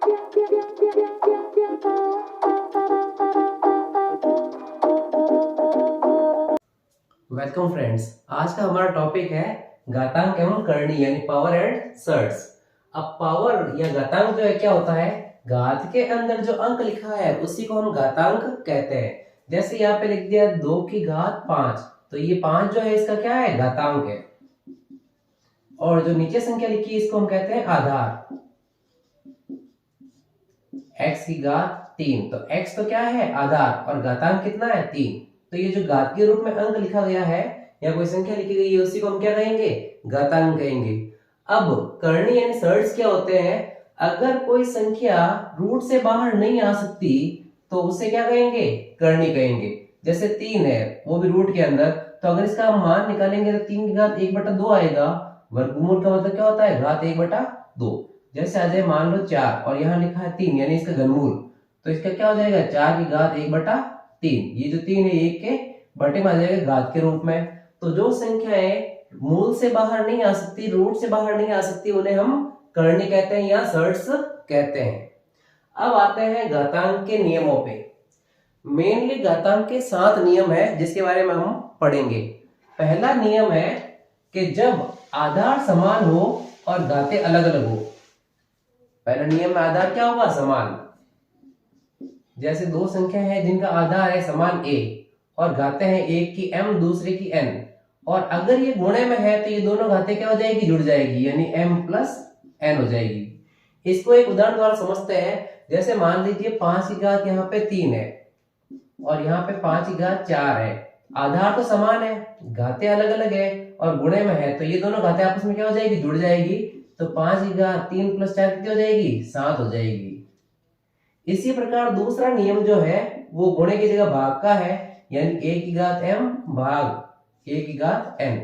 Welcome friends, आज का हमारा टॉपिक है घातांक एवं करणी यानी पावर एंड सर्ट्स। अब पावर या घातांक जो है क्या होता है, घात के अंदर जो अंक लिखा है उसी को हम घातांक कहते हैं। जैसे यहाँ पे लिख दिया 2 की घात 5, तो ये 5 जो है इसका क्या है, घातांक है। और जो नीचे संख्या लिखी है इसको हम कहते हैं आधार। x की घात 3, तो x तो क्या है, आधार, और घातांक कितना है, 3। तो ये जो घात के रूप में अंक लिखा गया है या कोई संख्या लिखी गई है उसी को हम क्या कहेंगे, घातांक कहेंगे। अब करणी यानी सर्ट्स क्या होते हैं, अगर कोई संख्या रूट से बाहर नहीं आ सकती तो उसे क्या कहेंगे, करणी कहेंगे। जैसे 3 है वो भी रूट के अंदर, तो अगर इसका हम मान निकालेंगे तो 3 की घात 1/2 आएगा। वर्गमूल का मतलब क्या होता है, घात 1/2। जैसे आ जाए मान लो 4 और यहाँ लिखा है 3 यानी इसका घनमूल, तो इसका क्या हो जाएगा, 4 की घात 1/3। ये जो 3 है 1 के बटे में आ जाएगा घात के रूप में। तो जो संख्याएं मूल से बाहर नहीं आ सकती, रूट से बाहर नहीं आ सकती, उन्हें हम करणी कहते हैं या सर्ट्स कहते हैं। अब आते हैं घातांक के नियमों पे। मेनली घातांक के 7 नियम है जिसके बारे में हम पढ़ेंगे। पहला नियम है कि जब आधार समान हो और घातें अलग अलग हो। पहला नियम में आधार क्या होगा, समान। जैसे दो संख्या है जिनका आधार है समान a और घातें हैं एक की m दूसरे की n, और अगर ये गुणे में है तो ये दोनों घातें क्या हो जाएगी, जुड़ जाएगी, यानी m प्लस n हो जाएगी। इसको एक उदाहरण द्वारा समझते हैं। जैसे मान लीजिए 5 की घात यहाँ पे 3 है और यहाँ पे 5 की घात 4 है। आधार तो समान है, घातें अलग अलग है और गुणे में है, तो ये दोनों घातें आपस में क्या हो जाएगी, जुड़ जाएगी। तो 5 की घात 3 प्लस 4 कितनी हो जाएगी, 7 हो जाएगी। इसी प्रकार दूसरा नियम जो है वो गुणे की जगह भाग का है, यानी a की घात m भाग a की घात n,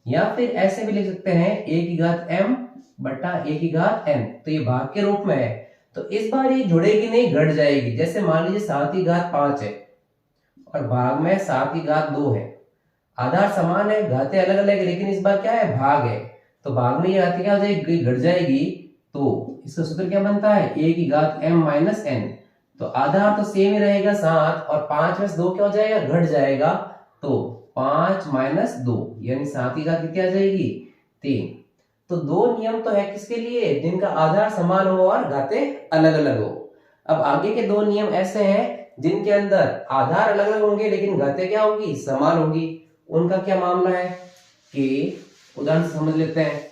या फिर ऐसे भी लिख सकते हैं a की घात m बटा a की घात n। तो ये भाग के रूप में है, तो इस बार ये जुड़ेगी नहीं, घट जाएगी। जैसे मान लीजिए 7 की घात 5 है और भाग में 7 की घात 2 है। आधार समान है, घातें अलग अलग है, लेकिन इस बार क्या है, भाग है, तो भाग में ये घातें क्या हो जाएगी, घट जाएगी। तो इसका सूत्र क्या बनता है, a की घात m माइनस n। तो आधार तो सेम ही रहेगा 7, और 5 में से 2 क्या हो जाएगा, घट जाएगा। तो 5 माइनस 2 यानी 7 की घात कितनी आ जाएगी, 3। तो दो नियम तो है किसके लिए, जिनका आधार समान हो और घातें अलग अलग हो। अब आगे के दो नियम ऐसे हैं जिनके अंदर आधार अलग अलग होंगे लेकिन घातें क्या होगी, समान होगी। उनका क्या मामला है कि उदाहरण समझ लेते हैं।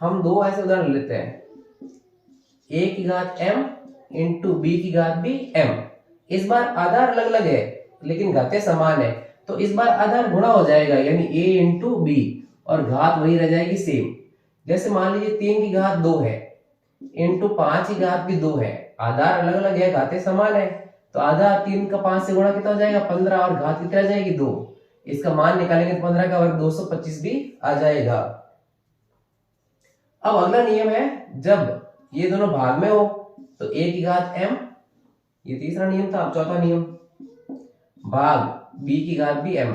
हम दो ऐसे उदाहरण लेते हैं, a की घात m इंटू b की घात b m। इस बार आधार अलग अलग है लेकिन घातें समान है, तो इस बार आधार गुणा हो जाएगा, यानी a इंटू b, और घात वही रह जाएगी सेम। जैसे मान लीजिए 3 की घात 2 है इंटू 5 की घात भी 2 है। आधार अलग अलग है, घातें समान है, तो आधार 3 का 5 से गुणा कितना हो जाएगा, 15, और घात कितना आ जाएगी, 2। इसका मान निकालेंगे तो 15 का वर्ग 225 भी आ जाएगा। अब अगला नियम है, जब ये दोनों भाग में हो तो a की घात m, ये तीसरा नियम था। अब चौथा नियम, भाग b की घात भी m।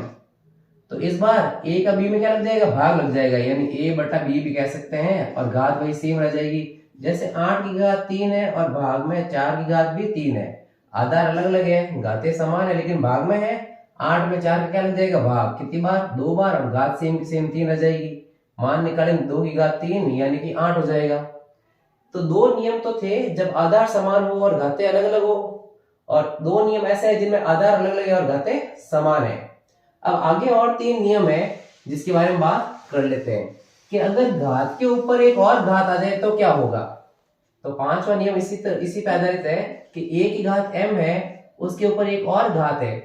तो इस बार a का b में क्या लग जाएगा, भाग लग जाएगा, यानी a बटा b भी कह सकते हैं, और घात वही सेम रह जाएगी। जैसे 8 की घात 3 है और भाग में 4 की घात भी 3 है। आधार अलग अलग है, घातें समान है, लेकिन भाग में है। 8 में 4 का क्या लग जाएगा, भाग कितनी बार, 2 बार, और घात सेम की सेम 3 रह जाएगी। मान निकालेंगे 2 की घात 3 यानी कि 8 हो जाएगा। तो दो नियम तो थे जब आधार समान हो और घातें अलग अलग हो, और दो नियम ऐसे हैं जिनमें आधार अलग अलग है और घातें समान है। अब आगे और 3 नियम है जिसके बारे में बात कर लेते हैं कि अगर घात के ऊपर एक और घात आ जाए तो क्या होगा। तो पांचवा नियम इसी पे आधारित है कि a की घात m है, उसके ऊपर एक और घात है,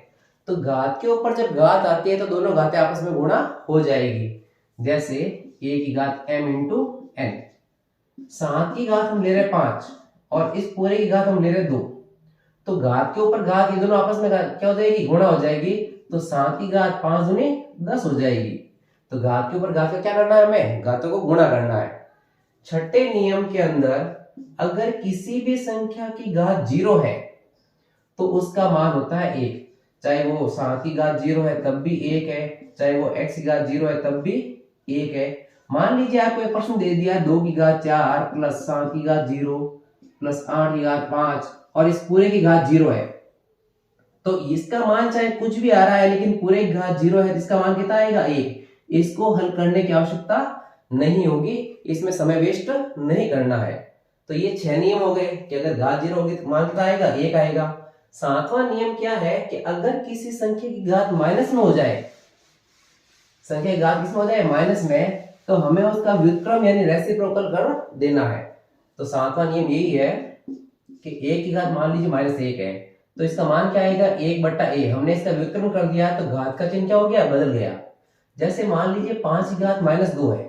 तो घात के ऊपर जब घात आती है तो दोनों घातें आपस में गुणा हो जाएगी। जैसे a की घात m इंटू n। 7 की घात हम ले रहे 5 और इस पूरे की घात हम ले रहे 2, तो घात के ऊपर घात, ये दोनों आपस में क्या हो जाएगी, गुणा हो जाएगी। तो 7 की घात 5 दूनी 10 हो जाएगी। तो घात के ऊपर घात का क्या करना है, हमें घातों को गुणा करना है। छठे नियम के अंदर अगर किसी भी संख्या की घात 0 है तो उसका मान होता है 1। चाहे वो 7 की घात 0 है तब भी 1 है, चाहे वो x की घात 0 है तब भी 1 है। मान लीजिए आपको एक प्रश्न दे दिया 2 की घात 4 प्लस 7 की घात 0 प्लस 8 की घात 5 और इस पूरे की घात 0 है, तो इसका मान चाहे कुछ भी आ रहा है लेकिन पूरे की घात 0 है, इसका मान कितना आएगा 1। इसको हल करने की आवश्यकता नहीं होगी, इसमें समय वेस्ट नहीं करना है। तो ये 6 नियम हो गए कि अगर घात 0 होगी तो मान कितना आएगा 1 आएगा। 7वां नियम क्या है कि अगर किसी संख्या की घात माइनस में हो जाए, संख्या की घात किसमें हो जाए माइनस में, तो हमें उसका व्युत्क्रम यानी रेसिप्रोकल कर देना है। तो 7वां नियम यही है कि 1 की घात मान लीजिए -1 है, तो इसका मान क्या आएगा 1/a। हमने इसका व्युत्क्रम कर दिया तो घात का चिन्ह क्या हो गया बदल गया। जैसे मान लीजिए 5 की घात -2 है,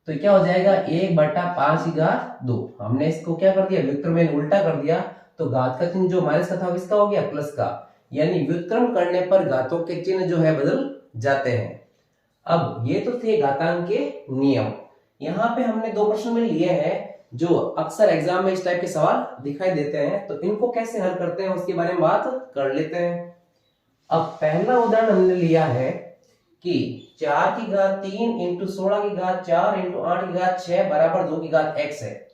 तो क्या हो जाएगा 1/5 की घात 2। हमने इसको क्या कर दिया व्युत्क्रम में उल्टा कर दिया, तो घात का चिन्ह जो माइनस का था इसका हो गया प्लस का, यानी व्युत्क्रम करने पर घातों के चिन्ह जो है बदल जाते हैं। अब ये तो थे घातांक के नियम। यहाँ पे हमने 2 प्रश्न में लिए हैं जो अक्सर एग्जाम में इस टाइप के सवाल दिखाई देते हैं, तो इनको कैसे हल करते हैं उसके बारे में बात कर लेते हैं। अब पहला उदाहरण हमने लिया है कि 4 की घात 3 इंटू 16 की घात 4 इंटू 8 की घात 6 बराबर 2 की घात x है।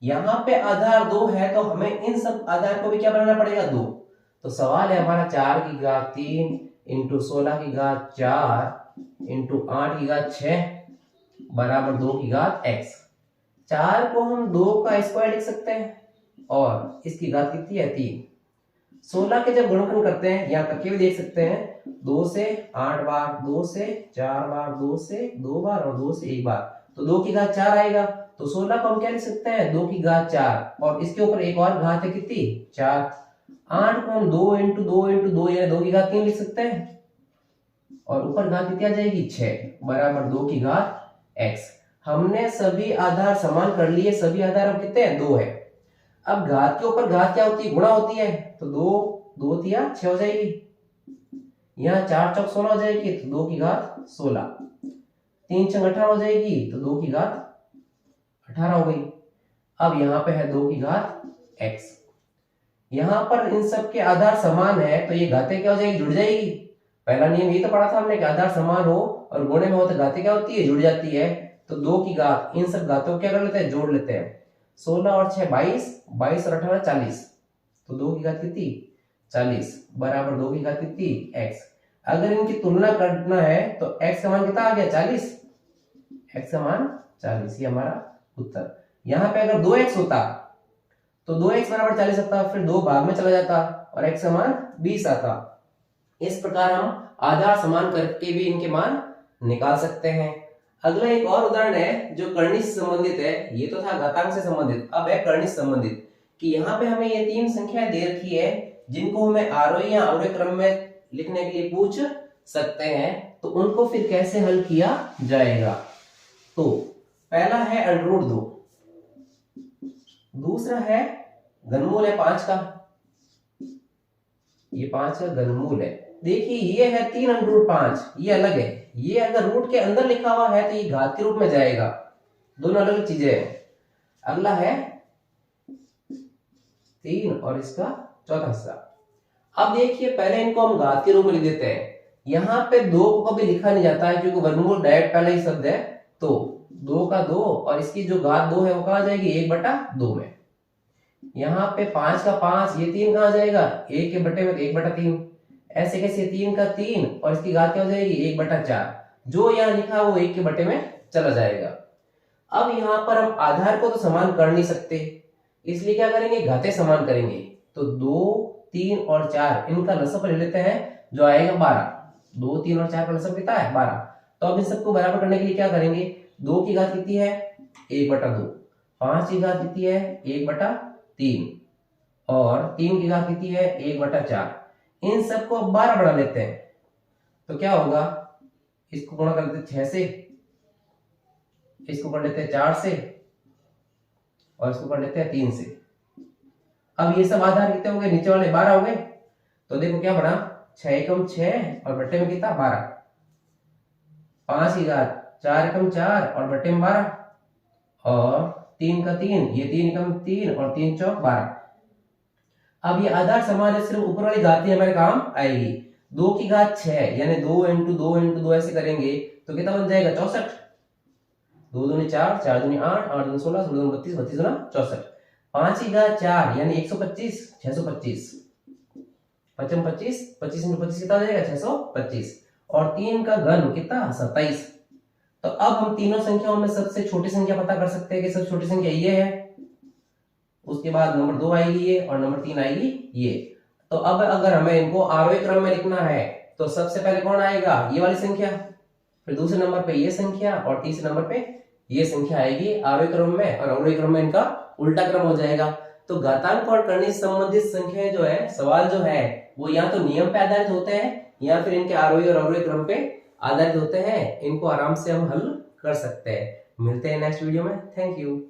यहाँ पे आधार 2 है तो हमें इन सब आधार को भी क्या बनाना पड़ेगा 2। तो सवाल है हमारा 4 की घात 3 इंटू 16 की घात 4 इंटू 8 की घात 6 बराबर 2 की घात x। 4 को हम 2 का स्क्वायर लिख सकते हैं और इसकी घात कितनी है 3। 16 के जब गुणनखंड करते हैं यहाँ करके भी देख सकते हैं, 2 से 8 बार, 2 से 4 बार, 2 से 2 बार और 2 से 1 बार, तो 2 की घात 4 आएगा। तो 16 को हम क्या लिख सकते हैं 2 की घात 4 और इसके ऊपर एक और घात है कितनी 4। 8 को हम 2 इंटू 2 इंटू 2 यानी 2 की घात 3 लिख सकते हैं और ऊपर घात कितनी आ जाएगी 6 बराबर 2 की घात x। हमने सभी आधार समान कर लिए, सभी आधार अब कितने हैं 2 है। अब घात के ऊपर घात क्या होती है गुणा होती है, तो 2 तिया 6 हो जाएगी, यहाँ 4 चौक 16 हो जाएगी तो 2 की घात 16, 3 छंग 18 हो जाएगी तो 2 की घात 18 हो गई। अब यहाँ पे है 2 की घात x। यहाँ पर इन सब के आधार समान है तो ये घातें क्या हो जाएगी जुड़ जाएगी। पहला नियम ये तो पढ़ा था हमने कि आधार समान हो और गुणे में हो तो घातें क्या होती है जुड़ जाती है। तो 2 की घात इन सब घातों को क्या कर लेते हैं जोड़ लेते हैं, 16 और 6 22, 22 और 18 40, तो 2 की घात कितनी 40 बराबर 2 की घात कितनी x। अगर इनकी तुलना करना है तो x का मान कितना आ गया 40, x का मान 40, ये हमारा उत्तर। यहाँ पे अगर 2x होता तो 2x बराबर 40 आता, फिर 2 भाग में चला जाता और x का मान 20 आता। इस प्रकार हम आधार समान करके भी इनके मान निकाल सकते हैं। अगला एक और उदाहरण है जो कर्ण से संबंधित है, ये तो था घातांक से संबंधित, अब है कर्ण से संबंधित कि यहाँ पे हमें ये 3 संख्याएं दे रखी है जिनको हमें आरोही या अवरोही क्रम में लिखने के लिए पूछ सकते हैं, तो उनको फिर कैसे हल किया जाएगा। तो पहला है √2, दूसरा है घनमूल है 5 का, ये 5 का घनमूल है। देखिए ये है 3√5, ये अलग है, ये अगर रूट के अंदर लिखा हुआ है तो ये घात के रूप में जाएगा, दोनों अलग चीजें हैं। अगला है 3 और इसका चौथा हिस्सा। अब देखिए पहले इनको हम घात के रूप में लिख देते हैं। यहाँ पे 2 को कभी लिखा नहीं जाता है क्योंकि वर्गमूल डायरेक्ट पहला ही शब्द है, तो 2 का 2 और इसकी जो घात 2 है वो कहाँ जाएगी 1/2 में। यहाँ पे 5 का 5, ये 3 कहाँ जाएगा 1 के बटे में तो 1/3, ऐसे कैसे 3 का 3 और इसकी घात क्या हो जाएगी 1/4, जो यहाँ लिखा वो 1 के बटे में चला जाएगा। अब यहाँ पर हम आधार को तो समान कर नहीं सकते, इसलिए क्या करेंगे घातें समान करेंगे। तो 2, 3 और 4 इनका लसअप ले लेते हैं जो आएगा 12। 2, 3 और 4 का लसअप कितना है 12। तो अब इन सबको बराबर करने के लिए क्या करेंगे, 2 की घात कितनी है 1/2, 5 की घात कितनी है 1/3 और 3 की घात कितनी है 1/4। इन सबको 12 बढ़ा लेते हैं तो क्या होगा, इसको गुणा कर लेते 6 से, इसको कर लेते हैं 4 से और इसको कर लेते हैं 3 से। अब ये सब आधार कितने हो गए, नीचे वाले 12 हो गए। तो देखो क्या बना 6 एकम 6 और बट्टे में कितना 12, 5 की घात 4 एकम 4 और बट्टे में 12 और 3 का 3, ये 3 एकम 3 और 3 चौक 12। अब ये आधार समान है, सिर्फ ऊपर वाली घात ही हमारे काम आएगी। 2 की घात 6 यानी 2 इंटू 2 इंटू 2 ऐसे करेंगे तो कितना बन जाएगा 64। 2 दूनी 4, 4 दूनी 8, 8 दूनी 16, 16 दूनी 32, 32 दूना 64। 5 की घात 4 यानी 125, 625, 55 25, 25 into 25 कितना हो जाएगा 625, और 3 का घन कितना 27। तो अब हम तीनों संख्याओं में सबसे छोटी संख्या पता कर सकते हैं कि सबसे छोटी संख्या ये है, उसके बाद नंबर 2 आएगी ये, और नंबर 3 आएगी ये। तो अब अगर हमें इनको आरोही क्रम में लिखना है तो सबसे पहले कौन आएगा, ये वाली संख्या, फिर दूसरे नंबर पे ये संख्या, और तीसरे नंबर पे ये संख्या आएगी आरोही क्रम में, और अवरोही क्रम में इनका उल्टा क्रम हो जाएगा। तो घातांक और कर्ण से संबंधित संख्याएं जो है, सवाल जो है वो या तो नियम पे आधारित होते हैं या फिर इनके आरोही और अवरोही क्रम पे आधारित होते हैं। इनको आराम से हम हल कर सकते हैं। मिलते हैं नेक्स्ट वीडियो में। Thank you.